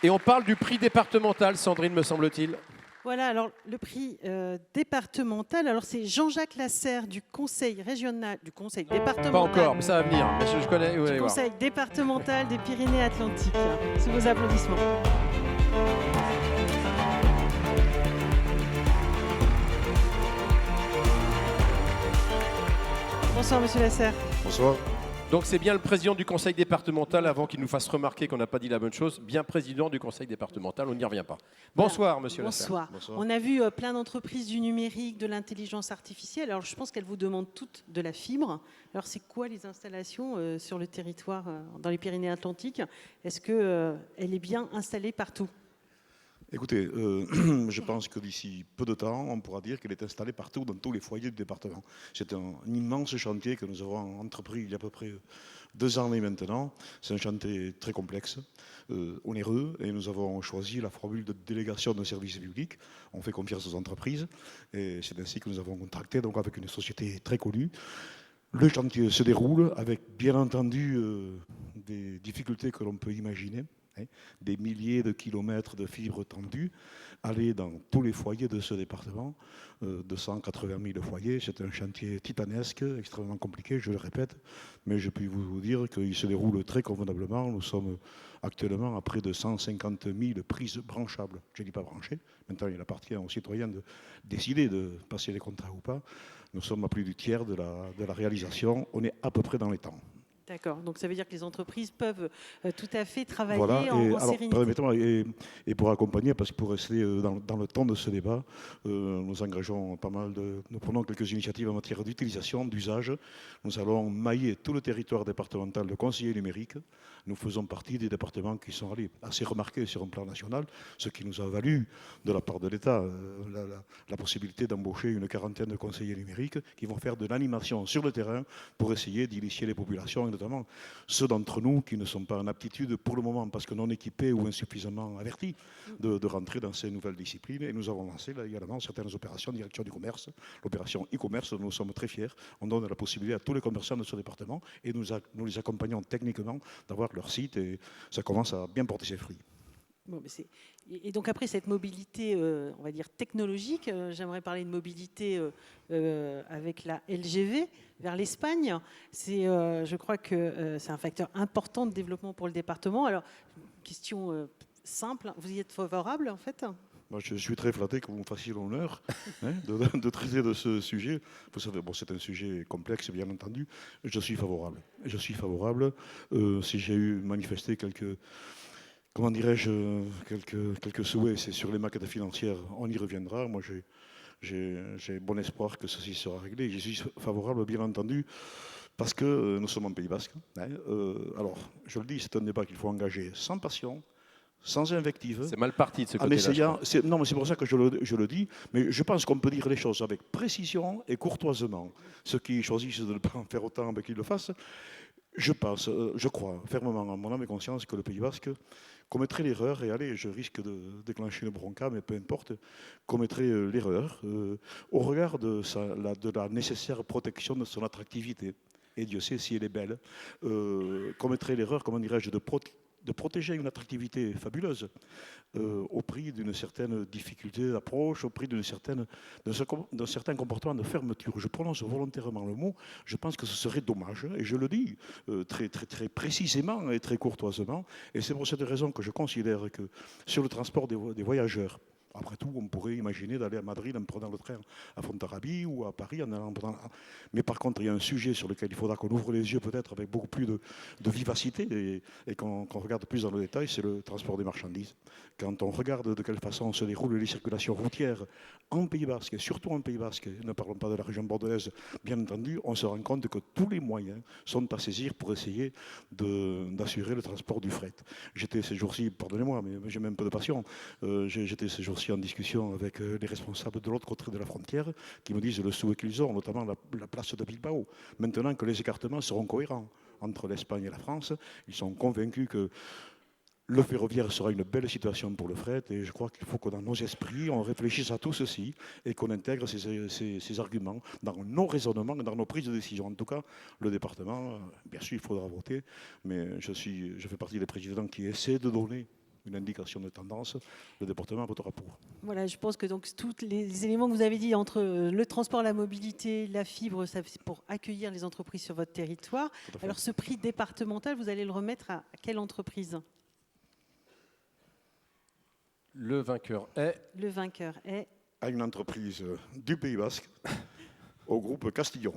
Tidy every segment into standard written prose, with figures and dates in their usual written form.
Et on parle du prix départemental, Sandrine, me semble-t-il. Voilà, alors le prix départemental, alors c'est Jean-Jacques Lasserre du conseil régional, du conseil Pas départemental, encore, mais ça va venir. Mais je connais, vous du allez voir. conseil départemental des Pyrénées-Atlantiques. Sous vos applaudissements. Bonsoir, monsieur Lasserre. Bonsoir. Donc c'est bien le président du conseil départemental, avant qu'il nous fasse remarquer qu'on n'a pas dit la bonne chose, bien président du conseil départemental, on n'y revient pas. Bonsoir, monsieur Lasserre. Bonsoir. Bonsoir. On a vu plein d'entreprises du numérique, de l'intelligence artificielle. Alors je pense qu'elles vous demandent toutes de la fibre. Alors c'est quoi les installations sur le territoire dans les Pyrénées-Atlantiques? Est-ce qu'elle est bien installée partout? Écoutez, je pense que d'ici peu de temps, on pourra dire qu'elle est installée partout dans tous les foyers du département. C'est un immense chantier que nous avons entrepris il y a à peu près 2 ans et maintenant. C'est un chantier très complexe, onéreux, et nous avons choisi la formule de délégation de services publics. On fait confiance aux entreprises, et c'est ainsi que nous avons contracté donc, avec une société très connue. Le chantier se déroule avec, bien entendu, des difficultés que l'on peut imaginer. Des milliers de kilomètres de fibres tendues, aller dans tous les foyers de ce département, 280 000 foyers. C'est un chantier titanesque, extrêmement compliqué, je le répète, mais je puis vous dire qu'il se déroule très convenablement. Nous sommes actuellement à près de 150 000 prises branchables. Je ne dis pas branchées, maintenant il appartient aux citoyens de décider de passer les contrats ou pas. Nous sommes à plus du tiers de la réalisation, on est à peu près dans les temps. D'accord, donc ça veut dire que les entreprises peuvent tout à fait travailler Voilà, en sérénité. permettez-moi, et pour accompagner, parce que pour rester dans le temps de ce débat, nous engageons pas mal nous prenons quelques initiatives en matière d'utilisation, d'usage. Nous allons mailler tout le territoire départemental de conseillers numériques. Nous faisons partie des départements qui sont allés assez remarqués sur un plan national, ce qui nous a valu, de la part de l'État, la possibilité d'embaucher une quarantaine de conseillers numériques qui vont faire de l'animation sur le terrain pour essayer d'initier les populations, et notamment ceux d'entre nous qui ne sont pas en aptitude pour le moment, parce que non équipés ou insuffisamment avertis, de rentrer dans ces nouvelles disciplines. Et nous avons lancé là, également certaines opérations de direction du commerce. L'opération e-commerce, nous sommes très fiers. On donne la possibilité à tous les commerçants de ce département et nous les accompagnons techniquement d'avoir leur site, et ça commence à bien porter ses fruits. Bon, mais et donc après cette mobilité, on va dire technologique, j'aimerais parler de mobilité avec la LGV vers l'Espagne. Je crois que c'est un facteur important de développement pour le département. Alors, question simple, vous y êtes favorable en fait? Moi, je suis très flatté que vous me fassiez l'honneur de traiter de ce sujet. Vous savez, bon, c'est un sujet complexe, bien entendu. Je suis favorable. Je suis favorable. Si j'ai eu manifesté comment dirais-je, quelques souhaits, c'est sur les maquettes financières, on y reviendra. Moi, j'ai bon espoir que ceci sera réglé. Je suis favorable, bien entendu, parce que nous sommes en Pays Basque. Alors, je le dis, c'est un débat qu'il faut engager sans passion, sans invective. C'est mal parti de ce côté-là. Non, mais c'est pour ça que je le dis. Mais je pense qu'on peut dire les choses avec précision et courtoisement. Ceux qui choisissent de ne pas en faire autant, qu'ils le fassent. Je crois fermement en mon âme et conscience que le Pays Basque commettrait l'erreur, et allez, je risque de déclencher une bronca, mais peu importe, commettrait l'erreur au regard de la nécessaire protection de son attractivité. Et Dieu sait si elle est belle. Commettrait l'erreur, comment dirais-je, de protéger une attractivité fabuleuse au prix d'une certaine difficulté d'approche, au prix d'un certain comportement de fermeture. Je prononce volontairement le mot, je pense que ce serait dommage, et je le dis très, très, très précisément et très courtoisement, et c'est pour cette raison que je considère que sur le transport des voyageurs, après tout, on pourrait imaginer d'aller à Madrid en prenant le train à Fontarabie ou à Paris en allant. Mais par contre, il y a un sujet sur lequel il faudra qu'on ouvre les yeux peut-être avec beaucoup plus de vivacité et qu'on regarde plus dans le détail, c'est le transport des marchandises. Quand on regarde de quelle façon se déroulent les circulations routières en Pays Basque, et surtout en Pays Basque, ne parlons pas de la région bordelaise, bien entendu, on se rend compte que tous les moyens sont à saisir pour essayer d'assurer le transport du fret. J'étais ces jours-ci, pardonnez-moi, mais j'ai même peu de passion, j'étais ces jours-ci en discussion avec les responsables de l'autre côté de la frontière qui me disent le souhait qu'ils ont, notamment la place de Bilbao. Maintenant que les écartements seront cohérents entre l'Espagne et la France, ils sont convaincus que le ferroviaire sera une belle situation pour le fret, et je crois qu'il faut que dans nos esprits, on réfléchisse à tout ceci et qu'on intègre ces arguments dans nos raisonnements et dans nos prises de décision. En tout cas, le département, bien sûr, il faudra voter, mais je fais partie des présidents qui essaient de donner une indication de tendance, le département votera pour. Voilà, je pense que donc tous les éléments que vous avez dit entre le transport, la mobilité, la fibre, ça, c'est pour accueillir les entreprises sur votre territoire. Alors ce prix départemental, vous allez le remettre à quelle entreprise? Le vainqueur est... Le vainqueur est... À une entreprise du Pays Basque, au groupe Castillon.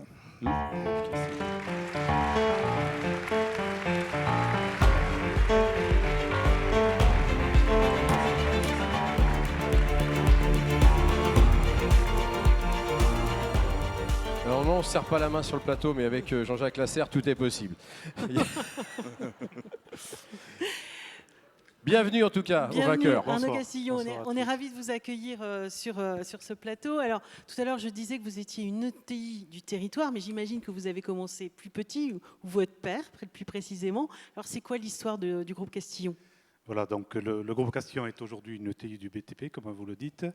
Alors non, on ne se serre pas la main sur le plateau, mais avec Jean-Jacques Lasserre, tout est possible. Bienvenue en tout cas au vainqueur. Arnaud Castillon, on est ravis de vous accueillir sur ce plateau. Alors tout à l'heure, je disais que vous étiez une ETI du territoire, mais j'imagine que vous avez commencé plus petit, ou votre père, plus précisément. Alors c'est quoi l'histoire du groupe Castillon? Voilà, donc le groupe Castillon est aujourd'hui une ETI du BTP, comme vous le dites,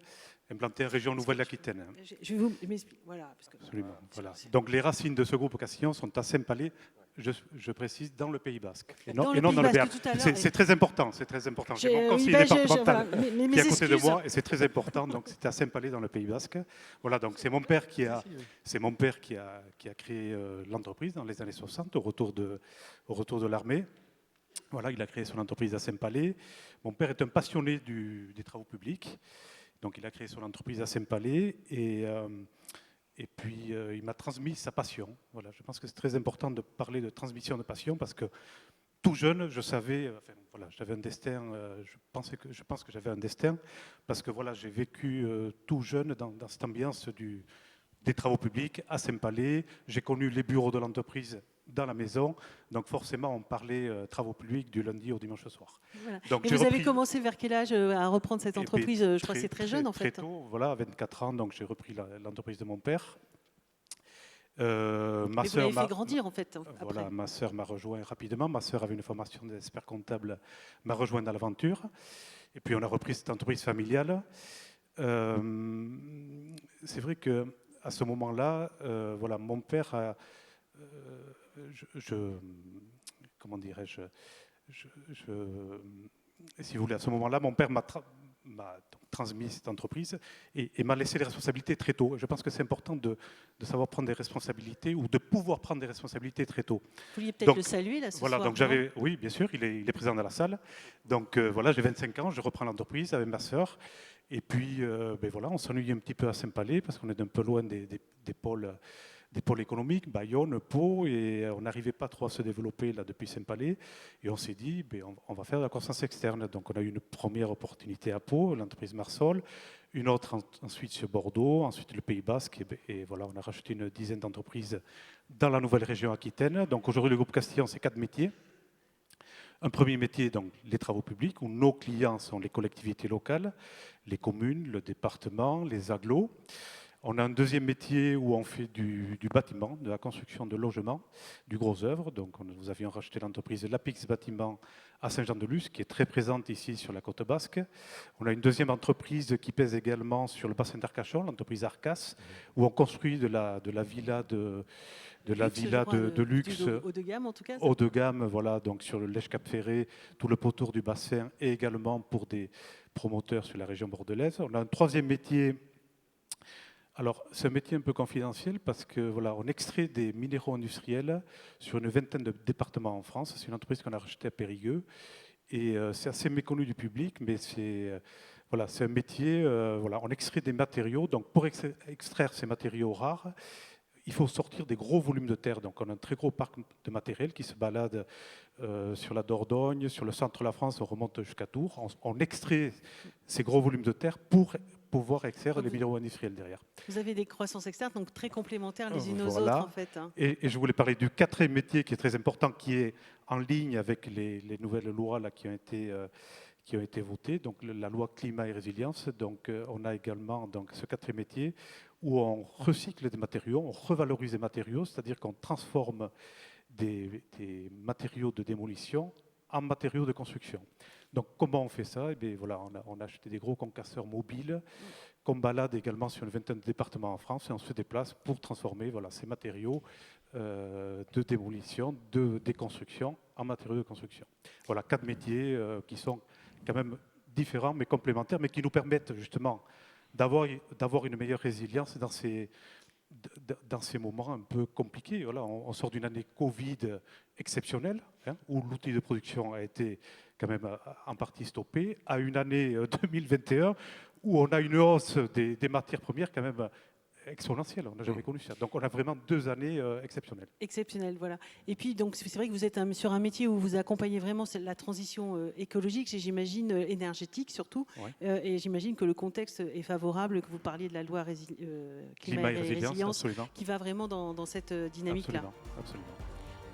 implantée en région Nouvelle-Aquitaine. Je vais vous m'expliquer. Voilà, parce que, Absolument. Voilà. Donc les racines de ce groupe Castillon sont à Saint-Palais, je précise, dans le Pays Basque. Et non dans le Béarn. C'est très important, c'est très important. J'ai mon conseiller départemental qui est à côté de moi, et c'est très important. Donc c'était à Saint-Palais, dans le Pays Basque. Voilà, donc c'est mon père qui a créé l'entreprise dans les années 60, au retour de l'armée. Voilà, il a créé son entreprise à Saint-Palais. Mon père est un passionné des travaux publics. Donc, il a créé son entreprise à Saint-Palais et puis il m'a transmis sa passion. Voilà, je pense que c'est très important de parler de transmission de passion parce que tout jeune, je savais, voilà, j'avais un destin. Je pense que j'avais un destin parce que voilà, j'ai vécu tout jeune dans cette ambiance des travaux publics à Saint-Palais. J'ai connu les bureaux de l'entreprise dans la maison, donc forcément on parlait travaux publics du lundi au dimanche soir. Voilà. Donc, et vous avez commencé vers quel âge à reprendre cette entreprise? Je crois que c'est très jeune en fait. Très tôt, voilà, à 24 ans, donc j'ai repris l'entreprise de mon père. Vous l'avez fait grandir en fait. Après. Voilà, ma sœur m'a rejoint rapidement. Ma sœur avait une formation d'expert comptable, m'a rejoint dans l'aventure. Et puis on a repris cette entreprise familiale. C'est vrai que à ce moment-là, voilà, mon père comment dirais-je, si vous voulez, à ce moment-là, mon père m'a transmis cette entreprise et m'a laissé les responsabilités très tôt. Je pense que c'est important de savoir prendre des responsabilités ou de pouvoir prendre des responsabilités très tôt. Vous vouliez peut-être le saluer là ce voilà, soir. Donc oui, bien sûr, il est présent dans la salle. Donc voilà, j'ai 25 ans, je reprends l'entreprise avec ma sœur. Et puis, voilà, on s'ennuie un petit peu à Saint-Palais parce qu'on est un peu loin des pôles économiques, Bayonne, Pau, et on n'arrivait pas trop à se développer là depuis Saint-Palais. Et on s'est dit, on va faire de la croissance externe. Donc on a eu une première opportunité à Pau, l'entreprise Marsol, une autre ensuite sur Bordeaux, ensuite le Pays Basque, et voilà, on a racheté une dizaine d'entreprises dans la nouvelle région Aquitaine. Donc aujourd'hui, le groupe Castillon, c'est 4 métiers. Un premier métier, donc les travaux publics, où nos clients sont les collectivités locales, les communes, le département, les agglos. On a un deuxième métier où on fait du bâtiment, de la construction de logements, du gros œuvre. Donc nous avions racheté l'entreprise Lapix Bâtiment à Saint-Jean-de-Luz, qui est très présente ici sur la côte basque. On a une deuxième entreprise qui pèse également sur le bassin d'Arcachon, l'entreprise Arcas, où on construit de la villa de luxe haut de gamme en tout cas. Haut de gamme, voilà, donc sur le Lège-Cap-Ferré, tout le pourtour du bassin, et également pour des promoteurs sur la région bordelaise. On a un troisième métier. Alors, c'est un métier un peu confidentiel parce que voilà, on extrait des minéraux industriels sur une vingtaine de départements en France. C'est une entreprise qu'on a rachetée à Périgueux et c'est assez méconnu du public, mais c'est un métier. Voilà, on extrait des matériaux. Donc, pour extraire ces matériaux rares, il faut sortir des gros volumes de terre. Donc, on a un très gros parc de matériel qui se balade sur la Dordogne, sur le centre de la France, on remonte jusqu'à Tours. On extrait ces gros volumes de terre pour pouvoir extraire les minéraux industriels derrière. Vous avez des croissances externes, donc très complémentaires les unes aux autres, en fait. Et je voulais parler du quatrième métier qui est très important, qui est en ligne avec les nouvelles lois là, qui ont été votées, donc la loi climat et résilience. Donc on a également donc, ce quatrième métier où on recycle des matériaux, on revalorise des matériaux, c'est-à-dire qu'on transforme des matériaux de démolition en matériaux de construction. Donc comment on fait ça? Eh bien, voilà, on a acheté des gros concasseurs mobiles qu'on balade également sur une vingtaine de départements en France et on se déplace pour transformer ces matériaux de démolition, de déconstruction en matériaux de construction. Voilà, 4 métiers qui sont quand même différents mais complémentaires, mais qui nous permettent justement d'avoir une meilleure résilience dans ces moments un peu compliqués. Voilà, on sort d'une année Covid exceptionnelle, hein, où l'outil de production a été quand même en partie stoppé, à une année 2021 où on a une hausse des matières premières quand même exponentielle. On n'a jamais connu ça. Donc on a vraiment 2 années exceptionnelles. Exceptionnel, voilà. Et puis, donc, c'est vrai que vous êtes sur un métier où vous accompagnez vraiment la transition écologique, j'imagine, énergétique surtout. Ouais. Et j'imagine que le contexte est favorable, que vous parliez de la loi climat et résilience, absolument. qui va vraiment dans cette dynamique-là. Absolument, absolument.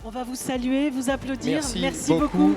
On va vous saluer, vous applaudir. Merci beaucoup.